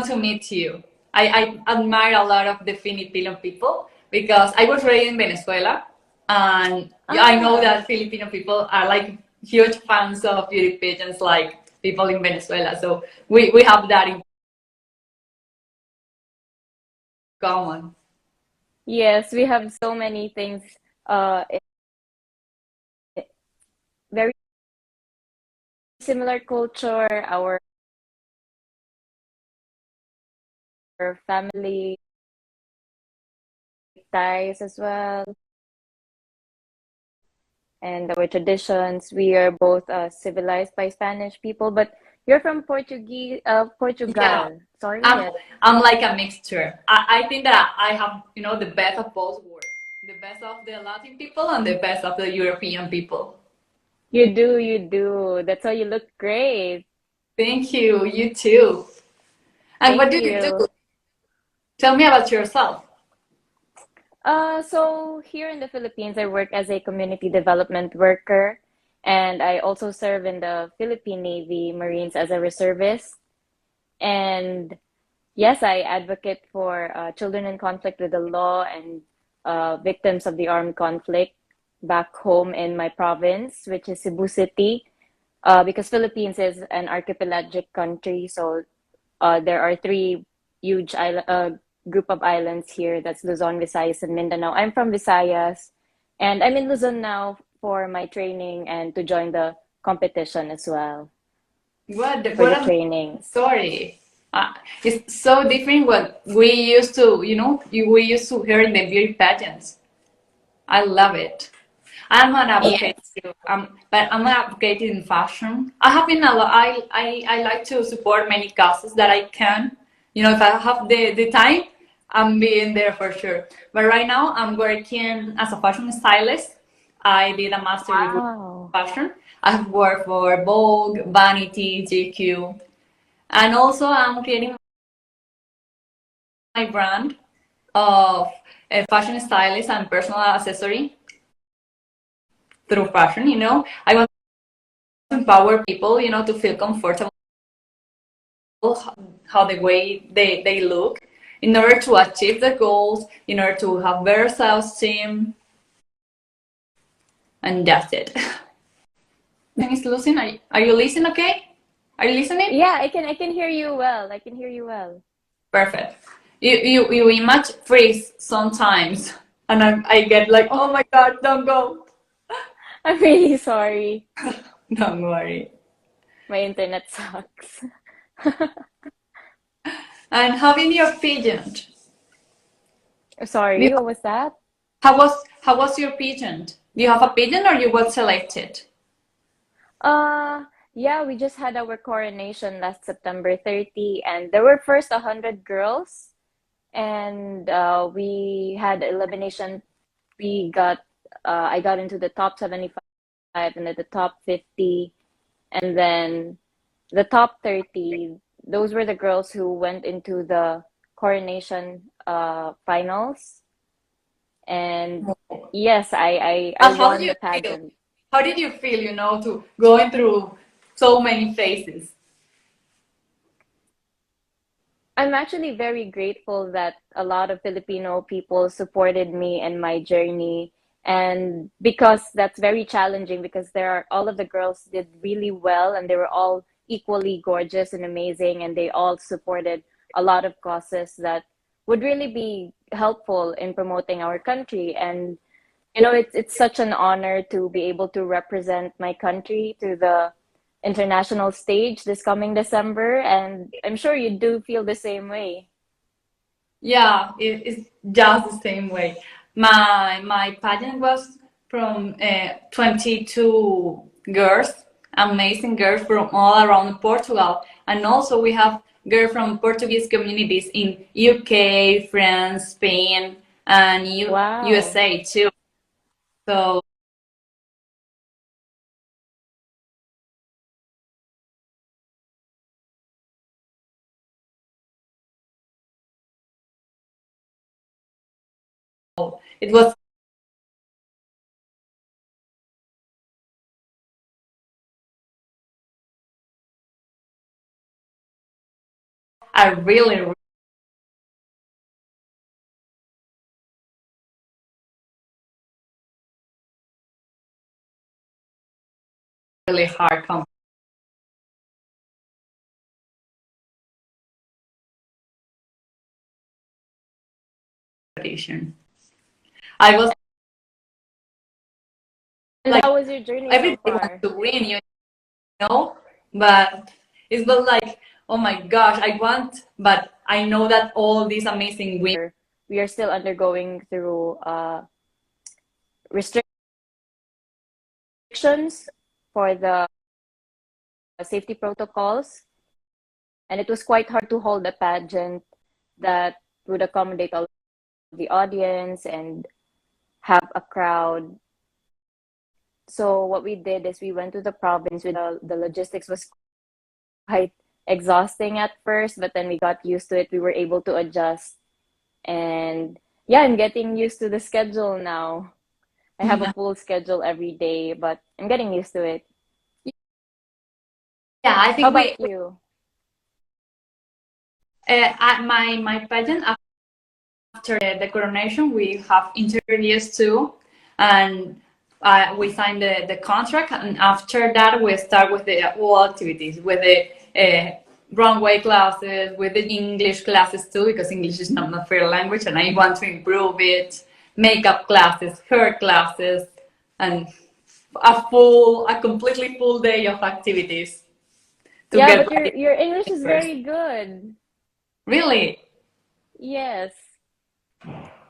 to meet you. I admire a lot of the Filipino people because I was raised in Venezuela, and I know Ah, that Filipino people are like huge fans of beauty pageants, like people in Venezuela. So we have that in common. yes, we have so many things. Very similar culture, our family ties as well, and our traditions. We are both civilized by Spanish people, but you're from Yeah, Portugal. Sorry, I'm yes. I'm like a mixture. I think that I have the best of both worlds, the best of the Latin people and the best of the European people. You do, you do. That's why you look great. Thank you. You too. And what Thank do you do? you. Tell me about yourself. So here in the Philippines, I work as a community development worker, and I also serve in the Philippine Navy Marines as a reservist. And yes, I advocate for children in conflict with the law and victims of the armed conflict back home in my province, which is Cebu City, because Philippines is an archipelagic country, so there are three huge group of islands here. That's Luzon, Visayas, and Mindanao. I'm from Visayas, and I'm in Luzon now for my training and to join the competition as well for What the a training. story. It's so different what we used to, we used to hear in the beauty pageants. I love it. I'm an Yes. advocate too. But I'm an advocate in fashion. I have been a lot. I like to support many causes that I can. If I have the time, I'm being there for sure. But right now, I'm working as a fashion stylist. I did a master degree Wow. in fashion. I've worked for Vogue, Vanity, GQ, and also I'm creating my brand of a fashion stylist and personal accessory through fashion. I want to empower people, to feel comfortable how the way they look in order to achieve the goals, in order to have better self-esteem, and that's it. Is losing? Are you listening? Okay? Are you listening? Yeah, I can hear you well. I can hear you well. Perfect. You image freeze sometimes, and I get like, oh Oh, my god, don't go. I'm really sorry. Don't worry. My internet sucks. And having your pageant. Do you, Sorry, what was that? how was your pageant? Do you have a pageant or you got selected? Uh, yeah, we just had our coronation last September 30, and there were first 100 girls, and we had elimination. We got, I got into the top 75 and then the top 50, and then the top 30. Those were the girls who went into the coronation finals. And yes, I And how do won you the feel? pageant. How did you feel, to going through so many phases? I'm actually very grateful that a lot of Filipino people supported me in my journey. And because that's very challenging, because there are all of the girls did really well and they were all equally gorgeous and amazing, and they all supported a lot of causes that would really be helpful in promoting our country. And it's such an honor to be able to represent my country to the international stage this coming December, and I'm sure you do feel the same way. Yeah, it's just the same way. My pageant was from 22 girls, amazing girls from all around Portugal, and also we have girls from Portuguese communities in UK, France, Spain, and Wow. USA too. So it was are really, really hard competition. I was And like, how was your journey so everybody wants far? to win, you know, but it's not like, oh my gosh, I want, but I know that all these amazing women. We are still undergoing through restrictions for the safety protocols, and it was quite hard to hold a pageant that would accommodate all the audience and have a crowd. So what we did is we went to the province with the logistics was quite exhausting at first, but then we got used to it. We were able to adjust. And yeah, I'm getting used to the schedule now. I have a full schedule every day, but I'm getting used to it. Yeah, I How think about you? my pageant after the coronation, we have interviews too, and we sign the contract, and after that, we start with the all activities, with the runway classes, with the English classes too, because English is not my first language, and I want to improve it. Makeup classes, hair classes, and a completely full day of activities to Yeah, get but ready your English is first. very good. Really, Yes,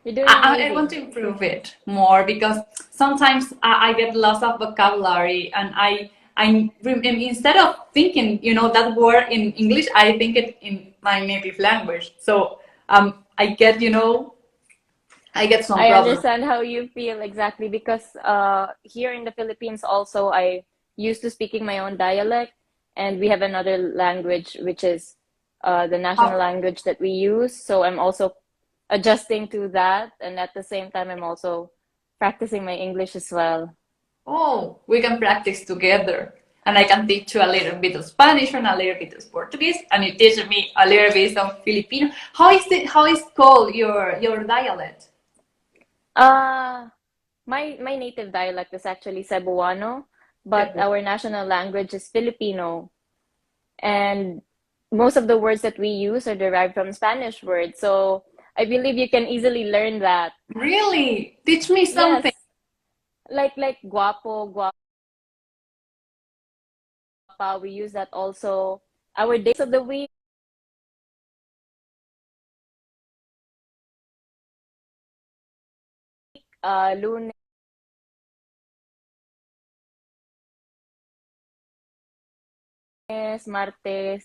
you're doing I want amazing. to improve it more because sometimes I get lots of vocabulary and instead of thinking, that word in English, I think it in my native language. So I get, I get some I problems. understand how you feel exactly because here in the Philippines also I used to speaking my own dialect and we have another language which is the national language that we use. So I'm also adjusting to that and at the same time I'm also practicing my English as well. Oh, we can practice together. And I can teach you a little bit of Spanish and a little bit of Portuguese, and you teach me a little bit of Filipino. How is called your dialect? Uh my native dialect is actually Cebuano, but our national language is Filipino. And most of the words that we use are derived from Spanish words. So I believe you can easily learn that. Really? Teach me something. Yes, like guapo, guapa, we use that also. Our days of the week, lunes, martes.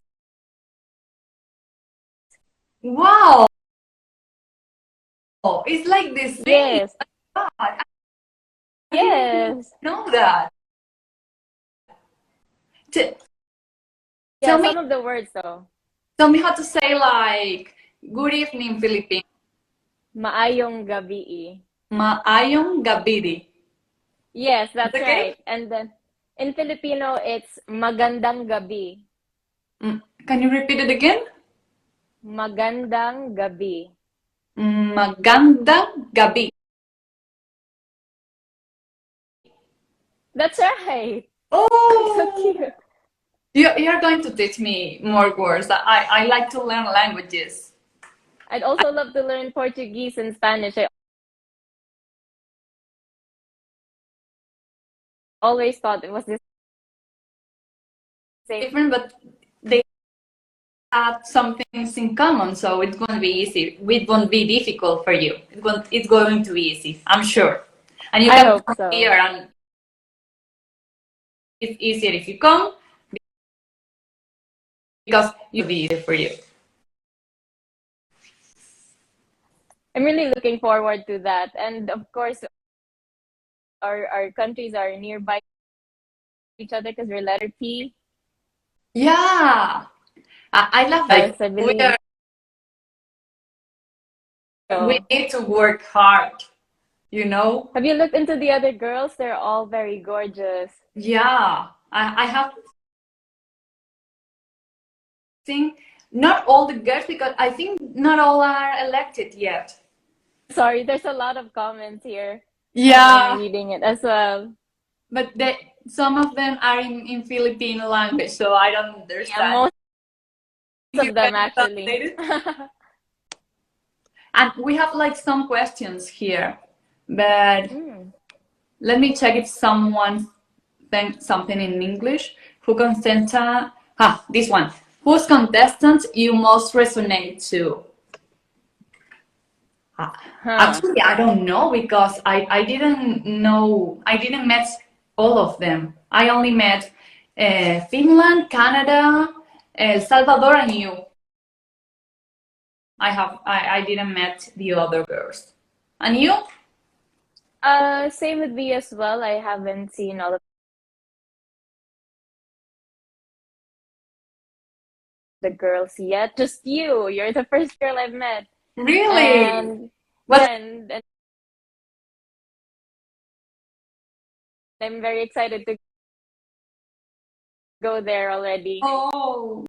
Wow, it's like the same. Yes, God, I didn't yes. know that. T- Yeah, tell me, some of the words though. tell me how to say like good evening, Philippines. Maayong gabi. Maayong gabi. Yes, It's that's okay? right. And then in Filipino, it's magandang gabi. Can you repeat it again? Magandang gabi. Magandang gabi. That's right. So Oh, cute. you're going to teach me more words. I like to learn languages. I'd also love to learn Portuguese and Spanish. I always thought it was the same. Different, but they have some things in common, so it's going to be easy. It won't be difficult for you. It's going to be easy, I'm sure. And you I can hope come here, so. and it's easier if you come because it'll be easier for you. I'm really looking forward to that. And of course, our countries are nearby each other because we're letter P. Yeah, I love like Yes, I we believe are. We so. need to work hard. You know? Have you looked into the other girls? They're all very gorgeous. Yeah, I have seen not all the girls, because I think not all are elected yet. Sorry, there's a lot of comments here, and I'm Yeah, reading it as well. but some of them are in Philippine language, so I don't Yeah, understand. most You of them can actually. translate it. And we have like some questions here, but Mm. let me check if someone sent something in English. Who contenta? Ah, this one. Whose contestant you most resonate to? Ah, Huh. actually, I don't know because I didn't know, I didn't met all of them. I only met Finland, Canada, El Salvador, and you. I didn't met the other girls. And you? Same with me as well. I haven't seen all of the girls yet. Just you. You're the first girl I've met. Really? And What? yeah, and I'm very excited to go there already. Oh.